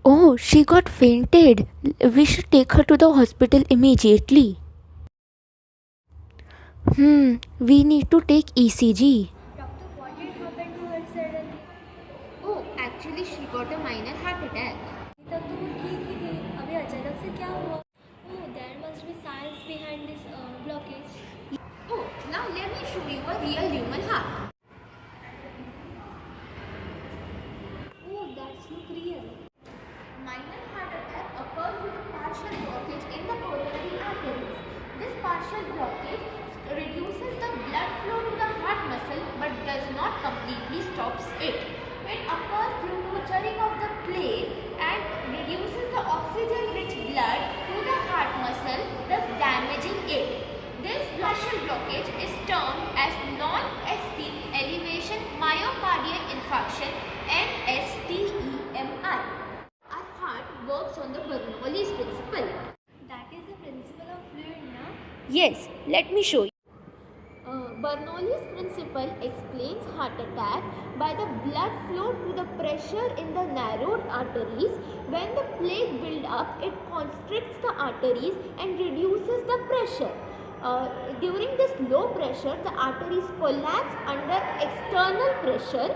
Oh, she got fainted. We should take her to the hospital immediately. We need to take ECG. Doctor, what did happen to her suddenly? Oh, actually she got a minor heart attack. तब तो वो ठीक ही थी, अभी अचानक से क्या हुआ? Oh, there must be science behind this blockage. Oh, now let me show you a real human heart. Oh, that's look real. Minor heart attack occurs due to partial blockage in the coronary arteries. This partial blockage reduces the blood flow to the heart muscle but does not completely stops it. It occurs due to tearing of the plate and reduces the oxygen-rich blood to the heart muscle, thus damaging it. This partial blockage is termed as non-ST elevation myocardial infarction (NSTEMI). Our heart works on the Bernoulli's principle. That is the principle of fluid, na? Yes, let me show you. Bernoulli's principle explains heart attack by the blood flow to the pressure in the narrowed arteries. When the plaque build up, it constricts the arteries and reduces the pressure. During this low pressure, the arteries collapse under external pressure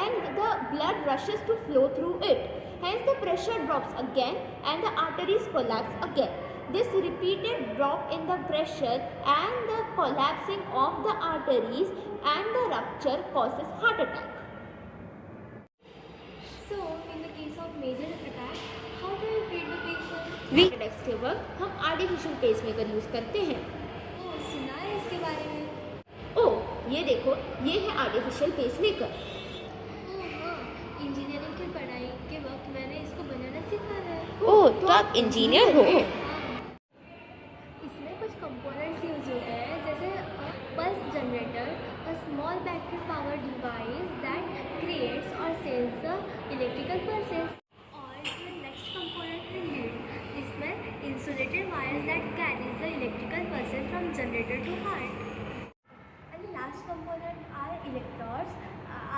and the blood rushes to flow through it. Hence, the pressure drops again and the arteries collapse again. This repeated drop in the pressure and the collapsing of the arteries and the rupture causes heart attack. So, in the case of major attack, how do you treat the patient? Heart attacks के वक्त हम artificial pacemaker use करते हैं. Oh, सुना है इसके बारे में? ओह, ये देखो, ये है आर्टिफिशियल पेसमेकर. Oh हाँ, इंजीनियरिंग की पढ़ाई के वक्त मैंने इसको बनाना सीखा है. ओह, तो आप इंजीनियर हो? हाँ, इसमें कुछ कंपोनेंट्स यूज होते हैं जैसे pulse generator, a small battery powered device that creates or sends the electrical pulses. और इसमें नेक्स्ट कंपोनेंट है लीड, इसमें insulated wires that carries the electrical pulses from generator to heart. And the last component are electrodes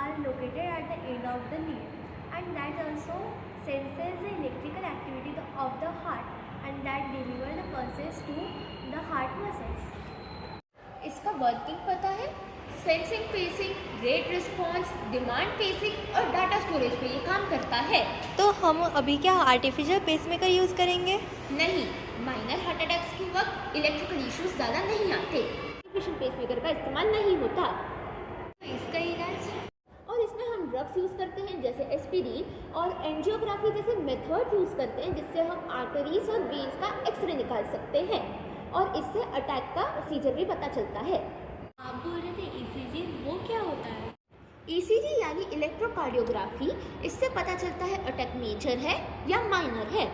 are located at the end of the lead, and that also senses the electrical activity of the heart and that deliver the pulses to the heart muscles. इसका working पता है? Sensing pacing, rate response, demand pacing और data storage पे ये काम करता है. तो हम अभी क्या आर्टिफिशियल पेसमेकर यूज़ करेंगे? नहीं, माइनर हार्ट अटैक्स के वक्त इलेक्ट्रिकल इश्यूज ज़्यादा नहीं आते. आर्टिफिशियल पेसमेकर का इस्तेमाल नहीं होता. तो इसका इलाज? और इसमें हम ड्रग्स यूज़ करते हैं जैसे एस्पिरिन और एंजियोग्राफी जैसे मेथड यूज़ करते हैं जिससे हम आर्टरीज और वेन्स का एक्सरे निकाल सकते हैं और इससे अटैक का सीजर भी पता चलता है. आप बोल रहे थे ECG, वो क्या होता है? ECG यानी इलेक्ट्रोकार्डियोग्राफी, इससे पता चलता है अटैक मेजर है या माइनर है.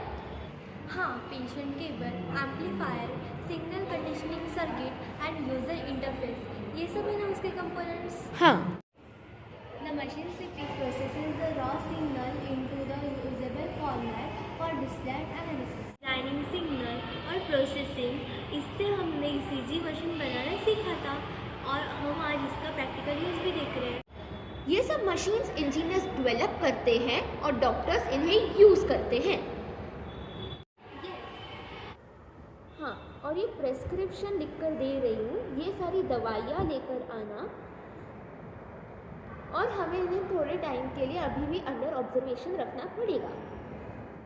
हाँ, patient cable, amplifier, signal conditioning circuit and user interface, ये सब है ना उसके कंपोनेंट्स. हाँ. The machine simply processes the raw signal into the usable format for display and analysis. Grinding signal और processing, इससे हमने ECG मशीन बनाना सीखा था और हम आज इसका प्रैक्टिकल यूज भी देख रहे हैं. ये सब मशीन्स इंजीनियर्स डेवलप करते हैं और डॉक्टर्स इन्हें यूज़ करते हैं. हाँ, और ये प्रेस्क्रिप्शन लिख कर दे रही हूँ, ये सारी दवाइयाँ लेकर आना और हमें इन्हें थोड़े टाइम के लिए अभी भी अंडर ऑब्जर्वेशन रखना पड़ेगा.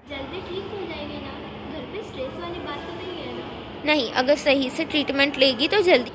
जल्दी ठीक हो जाएगी ना? घर पे स्ट्रेस वाली बात तो नहीं है ना? नहीं, अगर सही से ट्रीटमेंट लेगी तो जल्दी